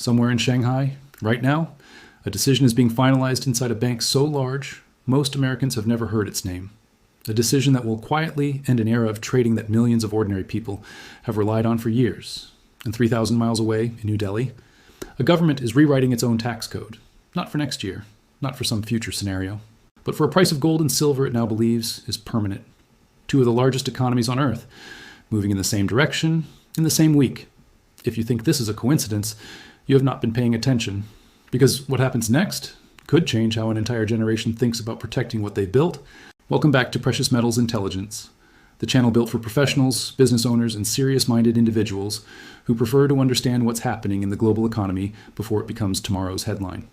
Somewhere in Shanghai, right now, a decision is being finalized inside a bank so large, most Americans have never heard its name. A decision that will quietly end an era of trading that millions of ordinary people have relied on for years. And 3,000 miles away in New Delhi, a government is rewriting its own tax code. Not for next year, not for some future scenario, but for a price of gold and silver it now believes is permanent. Two of the largest economies on Earth, moving in the same direction, in the same week. If you think this is a coincidence, you have not been paying attention, because what happens next could change how an entire generation thinks about protecting what they built. Welcome back to Precious Metals Intelligence, the channel built for professionals, business owners, and serious-minded individuals who prefer to understand what's happening in the global economy before it becomes tomorrow's headline.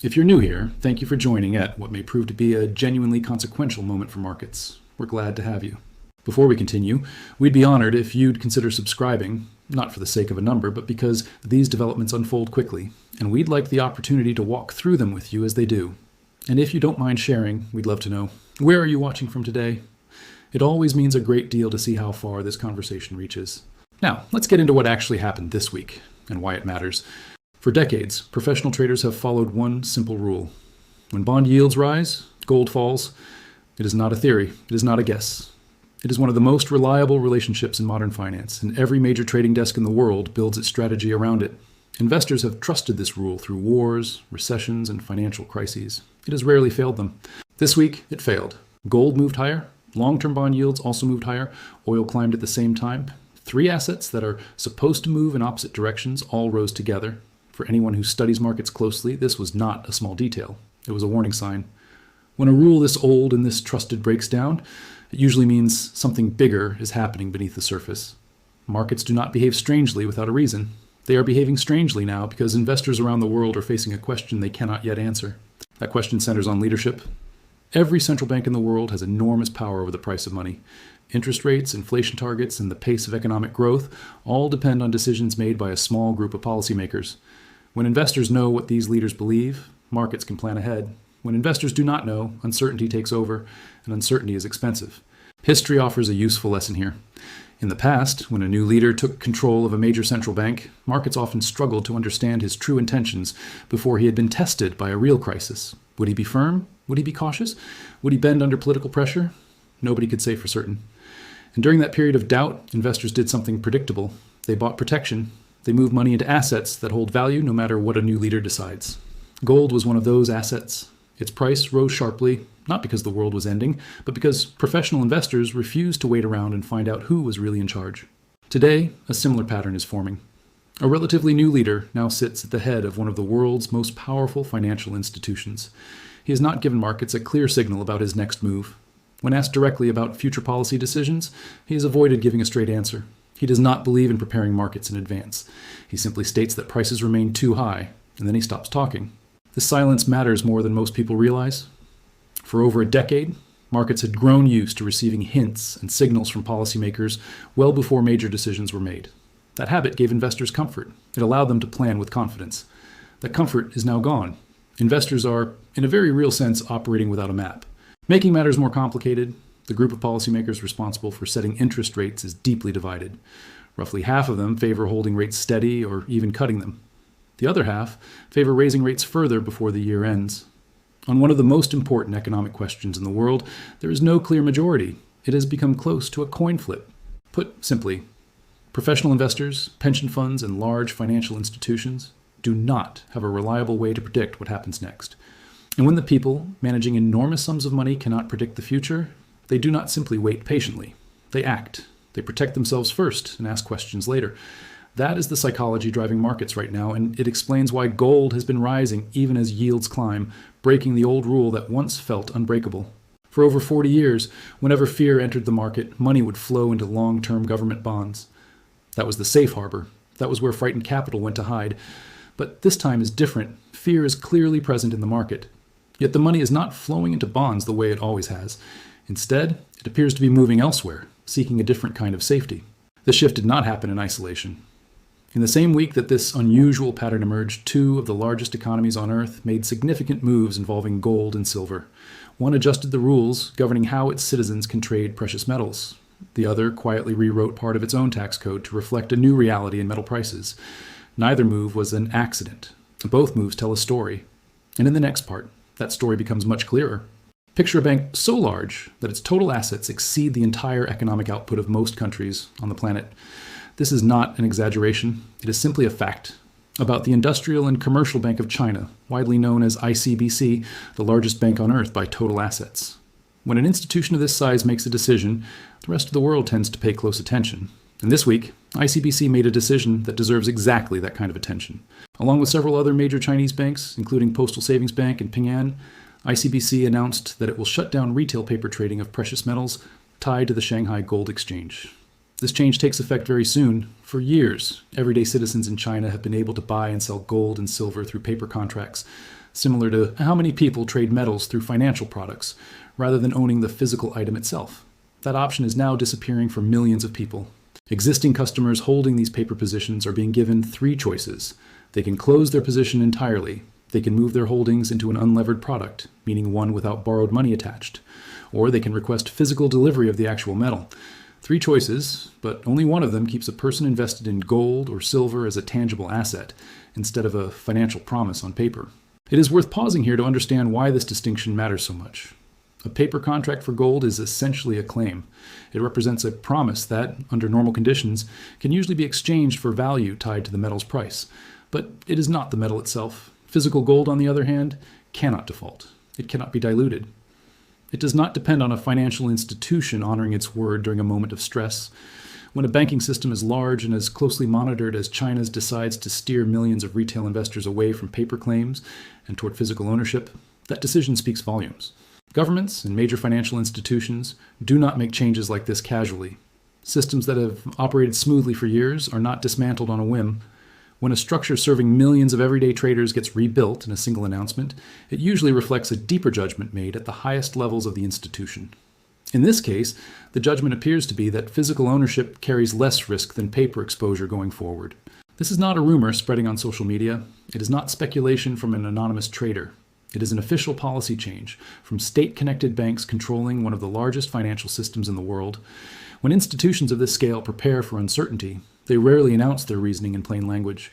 If you're new here, thank you for joining at what may prove to be a genuinely consequential moment for markets. We're glad to have you. Before we continue, we'd be honored if you'd consider subscribing, not for the sake of a number, but because these developments unfold quickly, and we'd like the opportunity to walk through them with you as they do. And if you don't mind sharing, we'd love to know, where are you watching from today? It always means a great deal to see how far this conversation reaches. Now, let's get into what actually happened this week, and why it matters. For decades, professional traders have followed one simple rule. When bond yields rise, gold falls. It is not a theory. It is not a guess. It is one of the most reliable relationships in modern finance, and every major trading desk in the world builds its strategy around it. Investors have trusted this rule through wars, recessions, and financial crises. It has rarely failed them. This week, it failed. Gold moved higher. Long-term bond yields also moved higher. Oil climbed at the same time. Three assets that are supposed to move in opposite directions all rose together. For anyone who studies markets closely, this was not a small detail. It was a warning sign. When a rule this old and this trusted breaks down, it usually means something bigger is happening beneath the surface. Markets do not behave strangely without a reason. They are behaving strangely now because investors around the world are facing a question they cannot yet answer. That question centers on leadership. Every central bank in the world has enormous power over the price of money. Interest rates, inflation targets, and the pace of economic growth all depend on decisions made by a small group of policymakers. When investors know what these leaders believe, markets can plan ahead. When investors do not know, uncertainty takes over, and uncertainty is expensive. History offers a useful lesson here. In the past, when a new leader took control of a major central bank, markets often struggled to understand his true intentions before he had been tested by a real crisis. Would he be firm? Would he be cautious? Would he bend under political pressure? Nobody could say for certain. And during that period of doubt, investors did something predictable. They bought protection. They moved money into assets that hold value no matter what a new leader decides. Gold was one of those assets. Its price rose sharply, not because the world was ending, but because professional investors refused to wait around and find out who was really in charge. Today, a similar pattern is forming. A relatively new leader now sits at the head of one of the world's most powerful financial institutions. He has not given markets a clear signal about his next move. When asked directly about future policy decisions, he has avoided giving a straight answer. He does not believe in preparing markets in advance. He simply states that prices remain too high, and then he stops talking. This silence matters more than most people realize. For over a decade, markets had grown used to receiving hints and signals from policymakers well before major decisions were made. That habit gave investors comfort. It allowed them to plan with confidence. That comfort is now gone. Investors are, in a very real sense, operating without a map. Making matters more complicated, the group of policymakers responsible for setting interest rates is deeply divided. Roughly half of them favor holding rates steady or even cutting them. The other half favor raising rates further before the year ends. On one of the most important economic questions in the world, there is no clear majority. It has become close to a coin flip. Put simply, professional investors, pension funds, and large financial institutions do not have a reliable way to predict what happens next. And when the people managing enormous sums of money cannot predict the future, they do not simply wait patiently. They act. They protect themselves first and ask questions later. That is the psychology driving markets right now, and it explains why gold has been rising even as yields climb, breaking the old rule that once felt unbreakable. For over 40 years, whenever fear entered the market, money would flow into long-term government bonds. That was the safe harbor. That was where frightened capital went to hide. But this time is different. Fear is clearly present in the market. Yet the money is not flowing into bonds the way it always has. Instead, it appears to be moving elsewhere, seeking a different kind of safety. This shift did not happen in isolation. In the same week that this unusual pattern emerged, two of the largest economies on Earth made significant moves involving gold and silver. One adjusted the rules governing how its citizens can trade precious metals. The other quietly rewrote part of its own tax code to reflect a new reality in metal prices. Neither move was an accident. Both moves tell a story. And in the next part, that story becomes much clearer. Picture a bank so large that its total assets exceed the entire economic output of most countries on the planet. This is not an exaggeration. It is simply a fact about the Industrial and Commercial Bank of China, widely known as ICBC, the largest bank on earth by total assets. When an institution of this size makes a decision, the rest of the world tends to pay close attention. And this week, ICBC made a decision that deserves exactly that kind of attention. Along with several other major Chinese banks, including Postal Savings Bank and Ping An, ICBC announced that it will shut down retail paper trading of precious metals tied to the Shanghai Gold Exchange. This change takes effect very soon. For years, everyday citizens in China have been able to buy and sell gold and silver through paper contracts, similar to how many people trade metals through financial products, rather than owning the physical item itself. That option is now disappearing for millions of people. Existing customers holding these paper positions are being given 3 choices. They can close their position entirely. They can move their holdings into an unlevered product, meaning one without borrowed money attached. Or they can request physical delivery of the actual metal. 3 choices, but only one of them keeps a person invested in gold or silver as a tangible asset, instead of a financial promise on paper. It is worth pausing here to understand why this distinction matters so much. A paper contract for gold is essentially a claim. It represents a promise that, under normal conditions, can usually be exchanged for value tied to the metal's price. But it is not the metal itself. Physical gold, on the other hand, cannot default. It cannot be diluted. It does not depend on a financial institution honoring its word during a moment of stress. When a banking system as large and as closely monitored as China's decides to steer millions of retail investors away from paper claims and toward physical ownership, that decision speaks volumes. Governments and major financial institutions do not make changes like this casually. Systems that have operated smoothly for years are not dismantled on a whim. When a structure serving millions of everyday traders gets rebuilt in a single announcement, it usually reflects a deeper judgment made at the highest levels of the institution. In this case, the judgment appears to be that physical ownership carries less risk than paper exposure going forward. This is not a rumor spreading on social media. It is not speculation from an anonymous trader. It is an official policy change from state-connected banks controlling one of the largest financial systems in the world. When institutions of this scale prepare for uncertainty, they rarely announce their reasoning in plain language.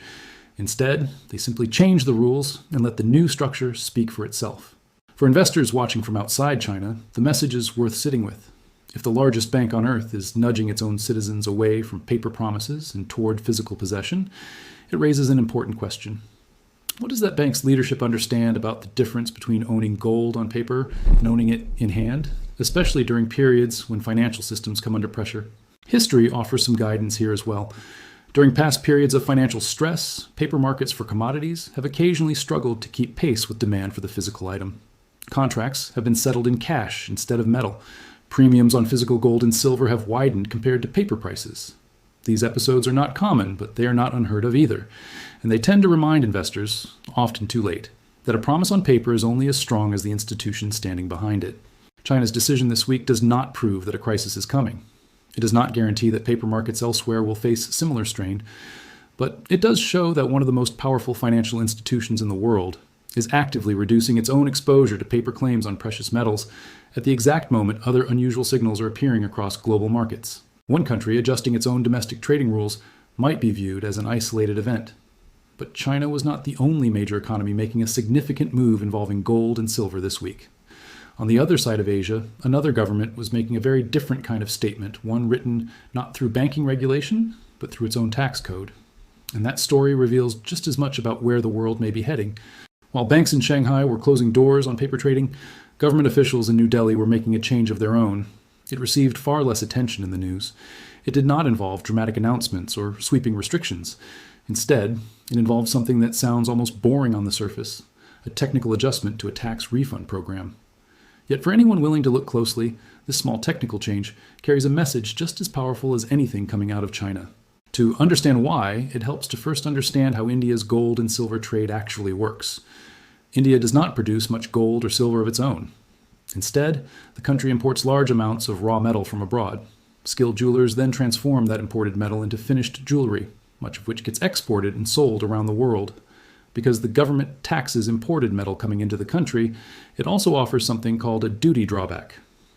Instead, they simply change the rules and let the new structure speak for itself. For investors watching from outside China, the message is worth sitting with. If the largest bank on earth is nudging its own citizens away from paper promises and toward physical possession, it raises an important question. What does that bank's leadership understand about the difference between owning gold on paper and owning it in hand, especially during periods when financial systems come under pressure? History offers some guidance here as well. During past periods of financial stress, paper markets for commodities have occasionally struggled to keep pace with demand for the physical item. Contracts have been settled in cash instead of metal. Premiums on physical gold and silver have widened compared to paper prices. These episodes are not common, but they are not unheard of either. And they tend to remind investors, often too late, that a promise on paper is only as strong as the institution standing behind it. China's decision this week does not prove that a crisis is coming. It does not guarantee that paper markets elsewhere will face similar strain, but it does show that one of the most powerful financial institutions in the world is actively reducing its own exposure to paper claims on precious metals at the exact moment other unusual signals are appearing across global markets. One country adjusting its own domestic trading rules might be viewed as an isolated event. But China was not the only major economy making a significant move involving gold and silver this week. On the other side of Asia, another government was making a very different kind of statement, one written not through banking regulation, but through its own tax code. And that story reveals just as much about where the world may be heading. While banks in Shanghai were closing doors on paper trading, government officials in New Delhi were making a change of their own. It received far less attention in the news. It did not involve dramatic announcements or sweeping restrictions. Instead, it involved something that sounds almost boring on the surface, a technical adjustment to a tax refund program. Yet for anyone willing to look closely, this small technical change carries a message just as powerful as anything coming out of China. To understand why, it helps to first understand how India's gold and silver trade actually works. India does not produce much gold or silver of its own. Instead, the country imports large amounts of raw metal from abroad. Skilled jewelers then transform that imported metal into finished jewelry, much of which gets exported and sold around the world. Because the government taxes imported metal coming into the country, it also offers something called a duty drawback.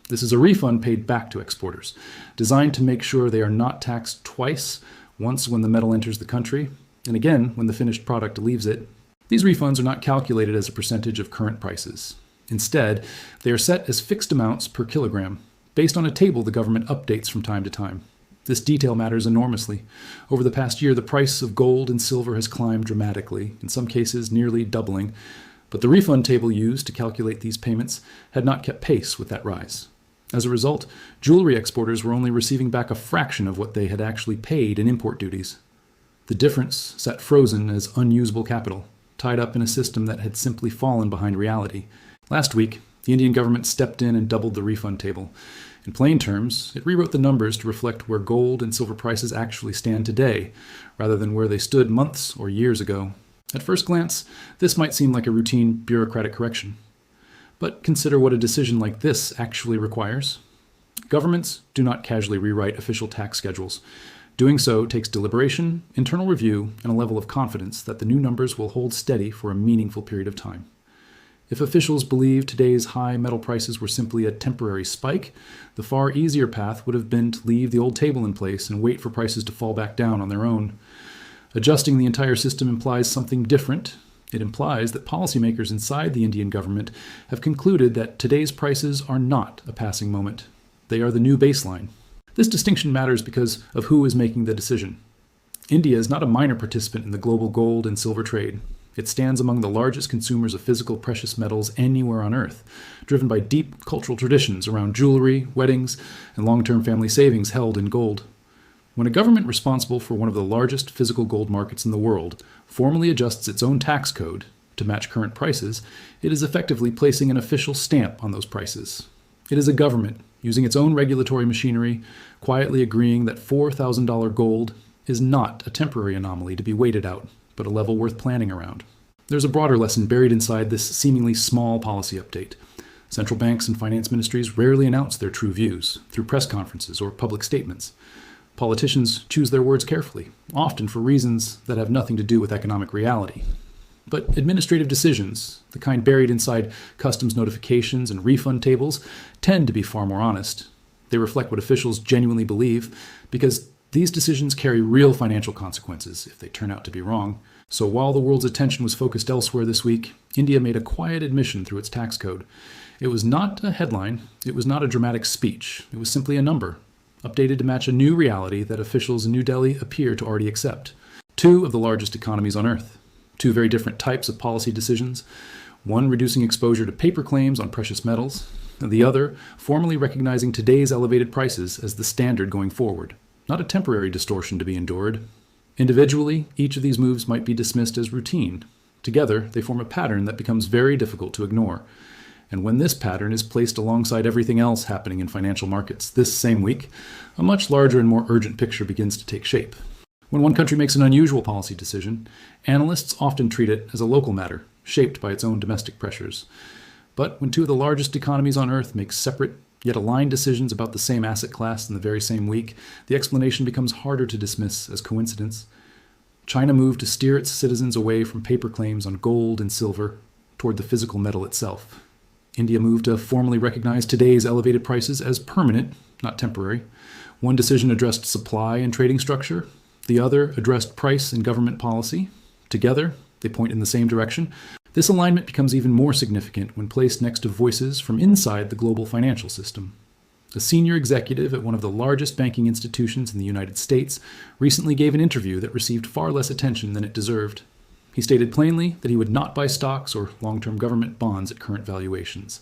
This is a refund paid back to exporters, designed to make sure they are not taxed twice, once when the metal enters the country, and again when the finished product leaves it. These refunds are not calculated as a percentage of current prices. Instead, they are set as fixed amounts per kilogram, based on a table the government updates from time to time. This detail matters enormously. Over the past year, the price of gold and silver has climbed dramatically, in some cases nearly doubling, but the refund table used to calculate these payments had not kept pace with that rise. As a result, jewelry exporters were only receiving back a fraction of what they had actually paid in import duties. The difference sat frozen as unusable capital, tied up in a system that had simply fallen behind reality. Last week, the Indian government stepped in and doubled the refund table. In plain terms, it rewrote the numbers to reflect where gold and silver prices actually stand today, rather than where they stood months or years ago. At first glance, this might seem like a routine bureaucratic correction. But consider what a decision like this actually requires. Governments do not casually rewrite official tax schedules. Doing so takes deliberation, internal review, and a level of confidence that the new numbers will hold steady for a meaningful period of time. If officials believed today's high metal prices were simply a temporary spike, the far easier path would have been to leave the old table in place and wait for prices to fall back down on their own. Adjusting the entire system implies something different. It implies that policymakers inside the Indian government have concluded that today's prices are not a passing moment. They are the new baseline. This distinction matters because of who is making the decision. India is not a minor participant in the global gold and silver trade. It stands among the largest consumers of physical precious metals anywhere on Earth, driven by deep cultural traditions around jewelry, weddings, and long-term family savings held in gold. When a government responsible for one of the largest physical gold markets in the world formally adjusts its own tax code to match current prices, it is effectively placing an official stamp on those prices. It is a government, using its own regulatory machinery, quietly agreeing that $4,000 gold is not a temporary anomaly to be waited out, but a level worth planning around. There's a broader lesson buried inside this seemingly small policy update. Central banks and finance ministries rarely announce their true views through press conferences or public statements. Politicians choose their words carefully, often for reasons that have nothing to do with economic reality. But administrative decisions, the kind buried inside customs notifications and refund tables, tend to be far more honest. They reflect what officials genuinely believe, because these decisions carry real financial consequences if they turn out to be wrong. So while the world's attention was focused elsewhere this week, India made a quiet admission through its tax code. It was not a headline, it was not a dramatic speech, it was simply a number, updated to match a new reality that officials in New Delhi appear to already accept. Two of the largest economies on Earth. Two very different types of policy decisions. One reducing exposure to paper claims on precious metals, and the other formally recognizing today's elevated prices as the standard going forward. Not a temporary distortion to be endured. Individually, each of these moves might be dismissed as routine. Together, they form a pattern that becomes very difficult to ignore. And when this pattern is placed alongside everything else happening in financial markets this same week, a much larger and more urgent picture begins to take shape. When one country makes an unusual policy decision, analysts often treat it as a local matter, shaped by its own domestic pressures. But when two of the largest economies on Earth make separate yet aligned decisions about the same asset class in the very same week, the explanation becomes harder to dismiss as coincidence. China moved to steer its citizens away from paper claims on gold and silver toward the physical metal itself. India moved to formally recognize today's elevated prices as permanent, not temporary. One decision addressed supply and trading structure. The other addressed price and government policy. Together, they point in the same direction. This alignment becomes even more significant when placed next to voices from inside the global financial system. A senior executive at one of the largest banking institutions in the United States recently gave an interview that received far less attention than it deserved. He stated plainly that he would not buy stocks or long-term government bonds at current valuations.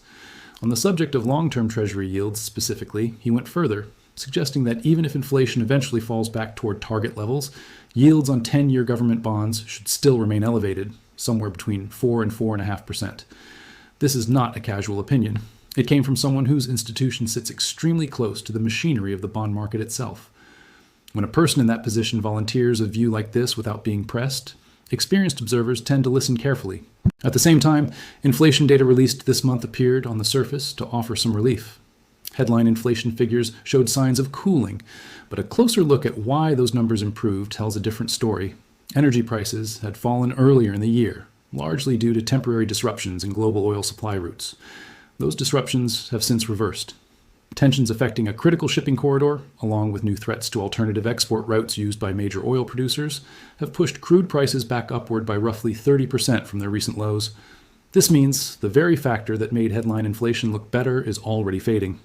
On the subject of long-term Treasury yields specifically, he went further, suggesting that even if inflation eventually falls back toward target levels, yields on 10-year government bonds should still remain elevated, somewhere between 4 and 4.5%. This is not a casual opinion. It came from someone whose institution sits extremely close to the machinery of the bond market itself. When a person in that position volunteers a view like this without being pressed, experienced observers tend to listen carefully. At the same time, inflation data released this month appeared on the surface to offer some relief. Headline inflation figures showed signs of cooling, but a closer look at why those numbers improved tells a different story. Energy prices had fallen earlier in the year, largely due to temporary disruptions in global oil supply routes. Those disruptions have since reversed. Tensions affecting a critical shipping corridor, along with new threats to alternative export routes used by major oil producers, have pushed crude prices back upward by roughly 30% from their recent lows. This means the very factor that made headline inflation look better is already fading.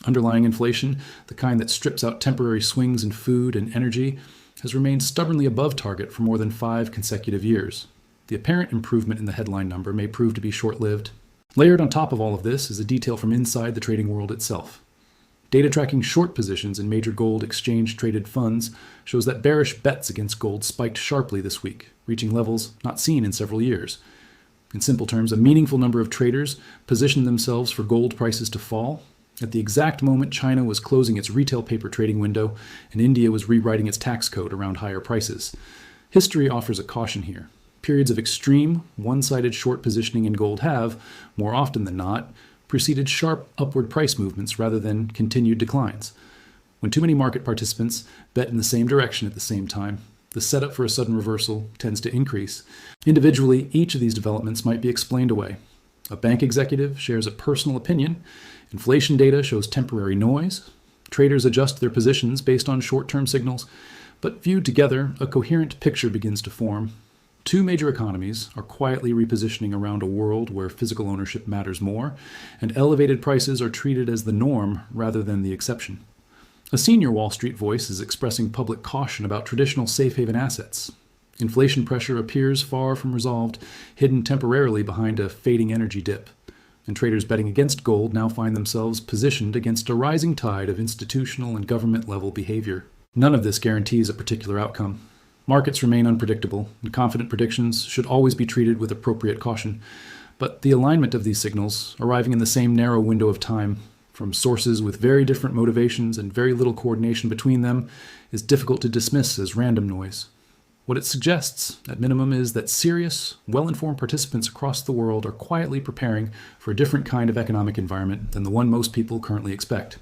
Underlying inflation, the kind that strips out temporary swings in food and energy, has remained stubbornly above target for more than 5 consecutive years. The apparent improvement in the headline number may prove to be short-lived. Layered on top of all of this is a detail from inside the trading world itself. Data tracking short positions in major gold exchange-traded funds shows that bearish bets against gold spiked sharply this week, reaching levels not seen in several years. In simple terms, a meaningful number of traders positioned themselves for gold prices to fall at the exact moment China was closing its retail paper trading window and India was rewriting its tax code around higher prices. History offers a caution here. Periods of extreme, one-sided short positioning in gold have, more often than not, preceded sharp upward price movements rather than continued declines. When too many market participants bet in the same direction at the same time, the setup for a sudden reversal tends to increase. Individually, each of these developments might be explained away. A bank executive shares a personal opinion. Inflation data shows temporary noise. Traders adjust their positions based on short-term signals. But viewed together, a coherent picture begins to form. 2 major economies are quietly repositioning around a world where physical ownership matters more, and elevated prices are treated as the norm rather than the exception. A senior Wall Street voice is expressing public caution about traditional safe haven assets. Inflation pressure appears far from resolved, hidden temporarily behind a fading energy dip. And traders betting against gold now find themselves positioned against a rising tide of institutional and government-level behavior. None of this guarantees a particular outcome. Markets remain unpredictable, and confident predictions should always be treated with appropriate caution. But the alignment of these signals, arriving in the same narrow window of time, from sources with very different motivations and very little coordination between them, is difficult to dismiss as random noise. What it suggests, at minimum, is that serious, well-informed participants across the world are quietly preparing for a different kind of economic environment than the one most people currently expect.